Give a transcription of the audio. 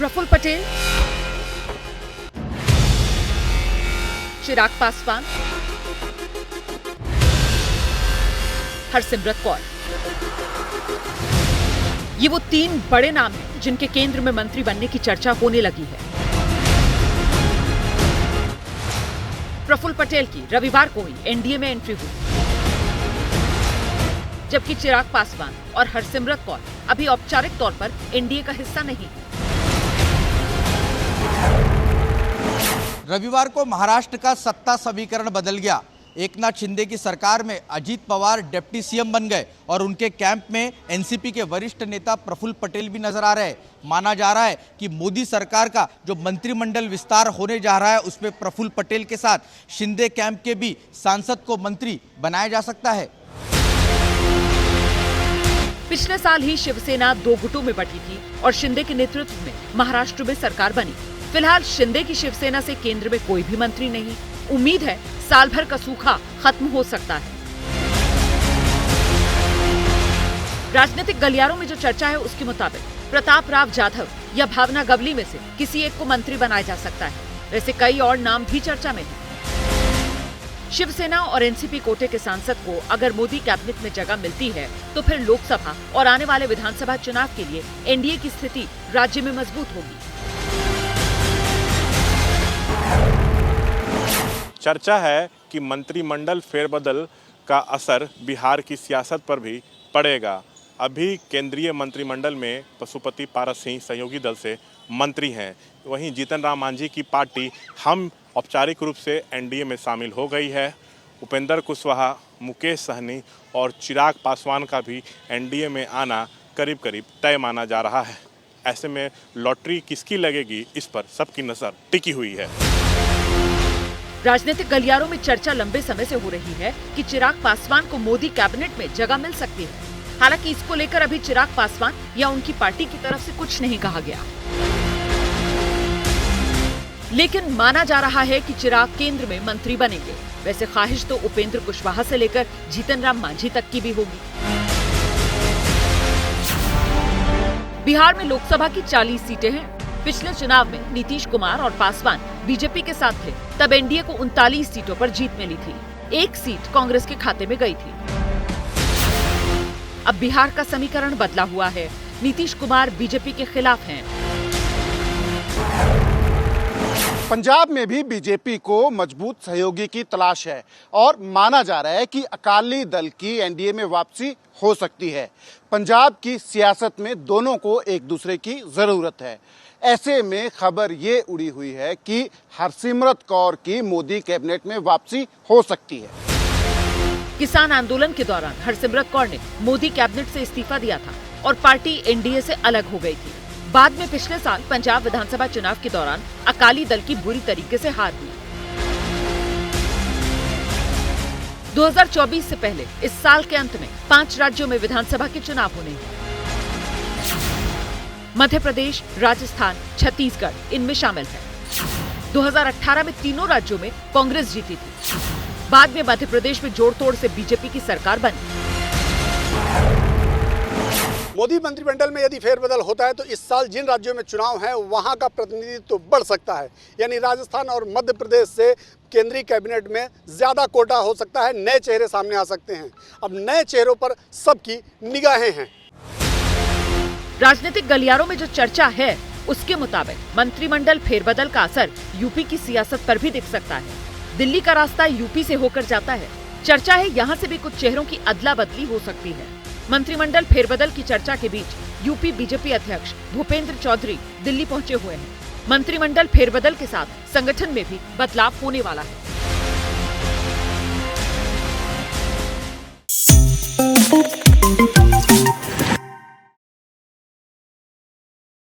प्रफुल्ल पटेल, चिराग पासवान, हरसिमरत कौर। ये वो तीन बड़े नाम हैं जिनके केंद्र में मंत्री बनने की चर्चा होने लगी है। प्रफुल्ल पटेल की रविवार को ही एनडीए में एंट्री हुई, जबकि चिराग पासवान और हरसिमरत कौर अभी औपचारिक तौर पर एनडीए का हिस्सा नहीं। रविवार को महाराष्ट्र का सत्ता समीकरण बदल गया। एकनाथ शिंदे की सरकार में अजीत पवार डिप्टी सीएम बन गए और उनके कैंप में एनसीपी के वरिष्ठ नेता प्रफुल्ल पटेल भी नजर आ रहे हैं। माना जा रहा है कि मोदी सरकार का जो मंत्रिमंडल विस्तार होने जा रहा है उसमें प्रफुल्ल पटेल के साथ शिंदे कैंप के भी सांसद को मंत्री बनाया जा सकता है। पिछले साल ही शिवसेना दो गुटों में बटी थी और शिंदे के नेतृत्व में महाराष्ट्र में सरकार बनी। फिलहाल शिंदे की शिवसेना से केंद्र में कोई भी मंत्री नहीं। उम्मीद है साल भर का सूखा खत्म हो सकता है। राजनीतिक गलियारों में जो चर्चा है उसके मुताबिक प्रताप राव जाधव या भावना गवली में से किसी एक को मंत्री बनाया जा सकता है। वैसे कई और नाम भी चर्चा में हैं। शिवसेना और एनसीपी कोटे के सांसद को अगर मोदी कैबिनेट में जगह मिलती है तो फिर लोकसभा और आने वाले विधानसभा चुनाव के लिए एनडीए की स्थिति राज्य में मजबूत होगी। चर्चा है कि मंत्रिमंडल फेरबदल का असर बिहार की सियासत पर भी पड़ेगा। अभी केंद्रीय मंत्रिमंडल में पशुपति पारस सिंह सहयोगी दल से मंत्री हैं। वहीं जीतन राम मांझी की पार्टी हम औपचारिक रूप से एनडीए में शामिल हो गई है। उपेंद्र कुशवाहा, मुकेश सहनी और चिराग पासवान का भी एनडीए में आना करीब करीब तय माना जा रहा है। ऐसे में लॉटरी किसकी लगेगी, इस पर सबकी नजर टिकी हुई है। राजनीतिक गलियारों में चर्चा लंबे समय से हो रही है कि चिराग पासवान को मोदी कैबिनेट में जगह मिल सकती है। हालांकि इसको लेकर अभी चिराग पासवान या उनकी पार्टी की तरफ से कुछ नहीं कहा गया, लेकिन माना जा रहा है कि चिराग केंद्र में मंत्री बनेंगे। वैसे ख्वाहिश तो उपेंद्र कुशवाहा से लेकर जीतन राम मांझी तक की भी होगी। बिहार में लोकसभा की 40 सीटें हैं। पिछले चुनाव में नीतीश कुमार और पासवान बीजेपी के साथ थे, तब एनडीए को 39 सीटों पर जीत मिली थी। एक सीट कांग्रेस के खाते में गई थी। अब बिहार का समीकरण बदला हुआ है। नीतीश कुमार बीजेपी के खिलाफ हैं। पंजाब में भी बीजेपी को मजबूत सहयोगी की तलाश है और माना जा रहा है कि अकाली दल की एनडीए में वापसी हो सकती है। पंजाब की सियासत में दोनों को एक दूसरे की जरूरत है। ऐसे में खबर ये उड़ी हुई है कि हरसिमरत कौर की मोदी कैबिनेट में वापसी हो सकती है। किसान आंदोलन के दौरान हरसिमरत कौर ने मोदी कैबिनेट से इस्तीफा दिया था और पार्टी एनडीए से अलग हो गई थी। बाद में पिछले साल पंजाब विधानसभा चुनाव के दौरान अकाली दल की बुरी तरीके से हार हुई। 2024 से पहले इस साल के अंत में 5 राज्यों में विधानसभा के चुनाव होने हैं। मध्य प्रदेश, राजस्थान, छत्तीसगढ़ इनमें शामिल है। 2018 में तीनों राज्यों में कांग्रेस जीती थी। बाद में मध्य प्रदेश में जोड़ तोड़ से बीजेपी की सरकार बनी। मोदी मंत्रिमंडल में यदि फेरबदल होता है तो इस साल जिन राज्यों में चुनाव है वहां का प्रतिनिधित्व तो बढ़ सकता है। यानी राजस्थान और मध्य प्रदेश से केंद्रीय कैबिनेट में ज्यादा कोटा हो सकता है। नए चेहरे सामने आ सकते हैं। अब नए चेहरों पर सबकी निगाहें हैं। राजनीतिक गलियारों में जो चर्चा है उसके मुताबिक मंत्रिमंडल फेरबदल का असर यूपी की सियासत पर भी दिख सकता है। दिल्ली का रास्ता यूपी से होकर जाता है। चर्चा है यहाँ से भी कुछ चेहरों की अदला बदली हो सकती है। मंत्रिमंडल फेरबदल की चर्चा के बीच यूपी बीजेपी अध्यक्ष भूपेंद्र चौधरी दिल्ली पहुंचे हुए हैं। मंत्रिमंडल फेरबदल के साथ संगठन में भी बदलाव होने वाला है।